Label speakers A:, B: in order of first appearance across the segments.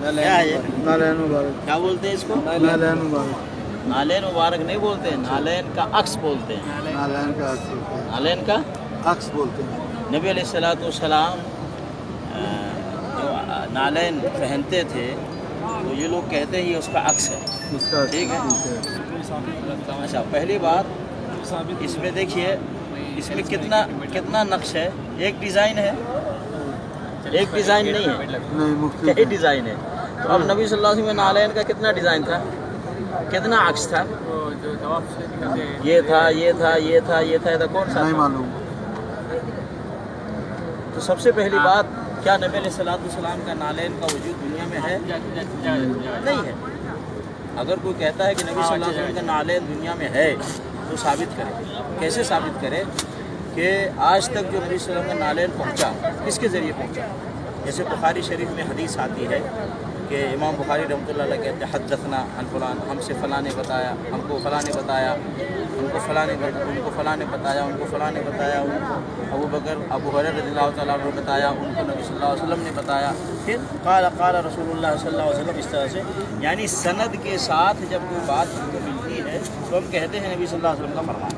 A: کیا ہے یہ؟
B: نالین مبارک،
A: کیا بولتے ہیں اس کو؟
B: نالین مبارک،
A: نالین مبارک نہیں بولتے ہیں، نالین کا عکس بولتے ہیں،
B: نالین کا عکس بولتے ہیں،
A: نالین کا
B: عکس بولتے ہیں۔
A: نبی علیہ الصلوۃ والسلام جو نالین پہنتے تھے تو یہ لوگ کہتے ہیں یہ اس کا عکس ہے۔
B: اس کا
A: ٹھیک ہے۔ اچھا، پہلی بات اس میں دیکھیے، اس میں کتنا نقش ہے؟ ایک ڈیزائن ہے، ایک ڈیزائن نہیں ہے،
B: نہیں مختلف
A: کئی ڈیزائن ہے۔ تو اب نبی صلی اللہ علیہ وسلم میں نالین کا کتنا ڈیزائن تھا، کتنا عکس تھا؟ یہ تھا، یہ تھا، یہ تھا، یہ تھا، یہ تھا، کون سا
B: نہیں
A: تھا؟
B: معلوم۔
A: تو سب سے پہلی بات، کیا نبی علیہ الصلوۃ والسلام کا نالین کا وجود دنیا میں ہے؟ نہیں ہے۔ اگر کوئی کہتا ہے کہ نبی صلی اللہ علیہ وسلم کا نالین دنیا میں ہے تو ثابت کرے۔ کیسے ثابت کرے؟ کہ آج تک جو نبی صلی اللہ علیہ وسلم کا نالین پہنچا، کس کے ذریعے پہنچا؟ جیسے بخاری شریف میں حدیث آتی ہے کہ امام بخاری رحمۃ اللہ علیہ کہتے ہیں حدثنا عن فلان، ہم سے فلاں نے بتایا، ہم کو فلاں نے بتایا، ان کو فلاں نے بتایا، ان کو فلاں نے بتایا، ان کو فلاں نے بتایا، ان کو ابو بکر ابو ہریرہ رضی اللہ تعالیٰ عنہ نے بتایا، ان کو نبی صلی اللہ علیہ وسلم نے بتایا، پھر قال رسول اللہ صلی اللہ علیہ وسلم، اس طرح سے یعنی سند کے ساتھ جب کوئی بات ہم کو ملتی ہے تو ہم کہتے ہیں نبی صلی اللہ علیہ وسلم کا فرمان۔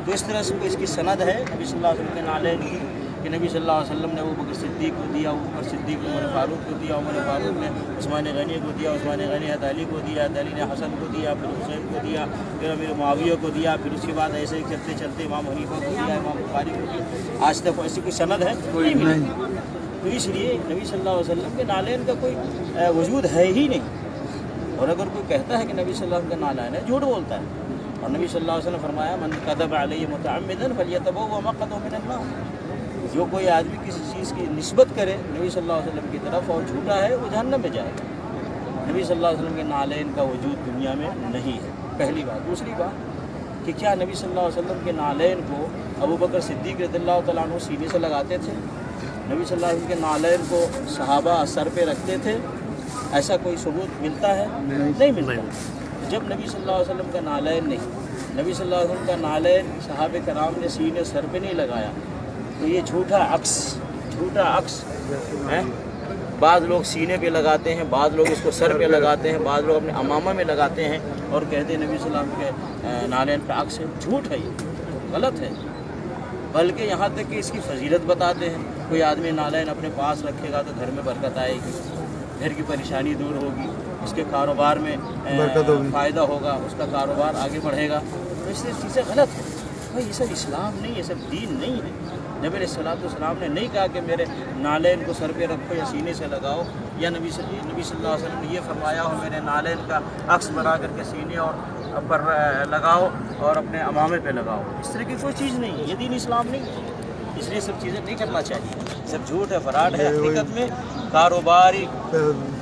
A: تو اس طرح سے کوئی اس کی سند ہے نبی صلی اللہ علیہ وسلم کے نالین کی کہ نبی صلی اللہ علیہ وسلم نے ابو بکر صدیق کو دیا، ابو بکر صدیق نے عمر فاروق کو دیا، عمر فاروق نے عثمان غنی کو دیا، عثمان غنی حضرت علی کو دیا، حضرت علی نے حسن کو دیا، پھر حسین کو دیا، پھر امیر معاویہ کو دیا، پھر اس کے بعد ایسے ہی چلتے چلتے امام حنیفہ کو دیا، امام بخاری کو دیا۔ آج تک ایسی کوئی سند ہے نہیں ملی۔ تو اس لیے نبی صلی اللہ علیہ وسلم کے نالین کا کوئی وجود ہے ہی نہیں۔ اور اگر کوئی کہتا ہے کہ نبی صلی اللہ علیہ وسلم کا نالین ہے، جھوٹ بولتا ہے۔ اور نبی صلی اللہ علیہ وسلم نے فرمایا من کذب علی متعمدا فلیتبوأ مقعده من النار، جو کوئی آدمی کسی چیز کی نسبت کرے نبی صلی اللہ علیہ وسلم کی طرف اور جھوٹا ہے، وہ جہنم میں جائے گا۔ نبی صلی اللہ علیہ وسلم کے نالین کا وجود دنیا میں نہیں ہے، پہلی بات۔ دوسری بات کہ کیا نبی صلی اللہ علیہ وسلم کے نالین کو ابو بکر صدیق رضی اللہ تعالیٰ عنہ سینے سے لگاتے تھے؟ نبی صلی اللہ علیہ وسلم کے نالین کو صحابہ سر پہ رکھتے تھے؟ ایسا کوئی ثبوت ملتا ہے؟ نہیں ملتا۔ جب نبی صلی اللہ علیہ وسلم کا نالین نہیں، نبی صلی اللہ علیہ وسلم کا نالین صحابہ کرام نے سینے سر پہ نہیں لگایا تو یہ جھوٹا عکس ہے۔ بعض لوگ سینے پہ لگاتے ہیں، بعض لوگ اس کو سر پہ لگاتے ہیں، بعض لوگ اپنے امامہ میں لگاتے ہیں اور کہتے ہیں نبی صلی اللہ علیہ وسلم کے نالین کا عکس ہے۔ جھوٹ ہے، یہ غلط ہے۔ بلکہ یہاں تک کہ اس کی فضیلت بتاتے ہیں۔ کوئی آدمی نالین اپنے پاس رکھے گا تو گھر میں برکت آئے گی، گھر کی پریشانی دور ہوگی، اس کے کاروبار میں فائدہ ہوگا، اس کا کاروبار آگے بڑھے گا۔ تو اس لیے چیزیں غلط ہیں بھائی، یہ سب اسلام نہیں، یہ سب دین نہیں ہے۔ نبی علیہ الصلوۃ والسلام نے نہیں کہا کہ میرے نالین کو سر پہ رکھو یا سینے سے لگاؤ، یا نبی صلی اللہ علیہ وسلم نے یہ فرمایا ہو میرے نالین کا عکس بنا کر کے سینے اور پر لگاؤ اور اپنے امامے پہ لگاؤ۔ اس طرح کی کوئی چیز نہیں ہے، یہ دین اسلام نہیں ہے۔ اس لیے سب چیزیں نہیں کرنا چاہیے، سب جھوٹ ہے، فراڈ ہے۔ حقیقت میں کاروباری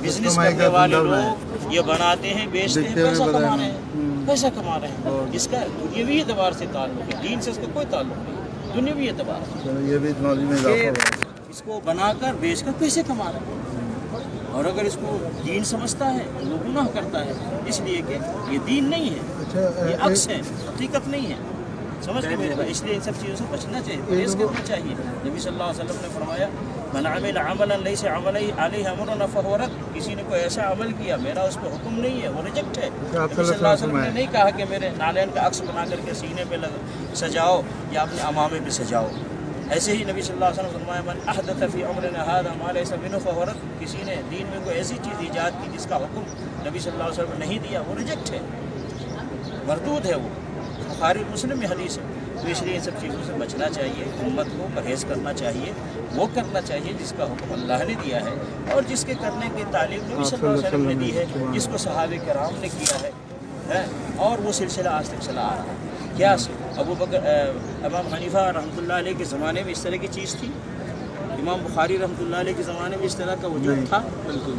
A: بزنس کرنے والے لوگ یہ بناتے ہیں، بیچتے ہیں، پیسہ کما رہے ہیں، پیسہ کما رہے ہیں۔ اس کا دنیاوی اعتبار سے تعلق ہے، دین سے اس کا کوئی تعلق نہیں، دنیاوی اعتبار سے
B: یہ بھی نالج میں
A: کہ
B: اضافہ ہوا۔
A: اس کو بنا کر بیچ کر پیسے کما رہے ہیں۔ اور اگر اس کو دین سمجھتا ہے تو وہ گناہ کرتا ہے، اس لیے کہ یہ دین نہیں ہے، یہ عکس ہے، حقیقت نہیں ہے۔ سمجھ کے میرے بھائی، اس لیے ان سب چیزوں سے بچنا چاہیے، پرہیز کرنا چاہیے۔ نبی صلی اللہ علیہ وسلم نے فرمایا من عمل عملا لیس علیہ امرنا فہو رد، کسی نے کوئی ایسا عمل کیا میرا اس پہ حکم نہیں ہے، وہ ریجیکٹ ہے۔ نبی صلی اللہ علیہ وسلم نے نہیں کہا کہ میرے نالین کا عکس بنا کر کے سینے پہ سجاؤ یا اپنے امامے پہ سجاؤ۔ ایسے ہی نبی صلی اللہ علیہ وسلم نے فرمایا من احدث فی امرنا ھذا ما لیس منہ فہو رد، کسی نے دین میں کوئی ایسی چیز ایجاد کی جس کا حکم نبی صلی اللہ علیہ وسلم نے نہیں دیا، وہ ریجیکٹ ہے، مردود ہے، وہ بخاری مسلم میں حدیث ہے۔ تو اس لیے ان سب چیزوں سے بچنا چاہیے، امت کو پرہیز کرنا چاہیے، وہ کرنا چاہیے جس کا حکم اللہ نے دیا ہے اور جس کے کرنے کی تعلیم نبی صلی اللہ علیہ وسلم نے دی ہے، جس کو صحابہ کرام نے کیا ہے اور وہ سلسلہ آج تک چلا آ رہا ہے۔ کیا ابو بکر امام حنیفہ رحمۃ اللہ علیہ کے زمانے میں اس طرح کی چیز تھی؟ امام بخاری رحمۃ اللہ علیہ کے زمانے میں اس طرح کا وجود تھا؟ بالکل۔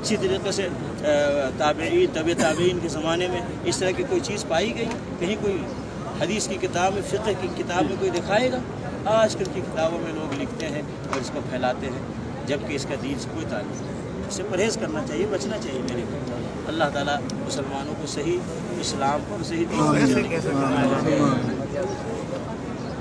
A: اسی طریقے سے تابعین کے زمانے میں اس طرح کی کوئی چیز پائی گئی؟ کہیں کوئی حدیث کی کتاب میں، فقہ کی کتاب میں کوئی دکھائے گا؟ آج کل کی کتابوں میں لوگ لکھتے ہیں اور اس کو پھیلاتے ہیں، جبکہ اس کا دین سے کوئی تعلق نہیں۔ اس سے پرہیز کرنا چاہیے، بچنا چاہیے میرے کو۔ اللہ تعالیٰ مسلمانوں کو صحیح اسلام کو صحیح دین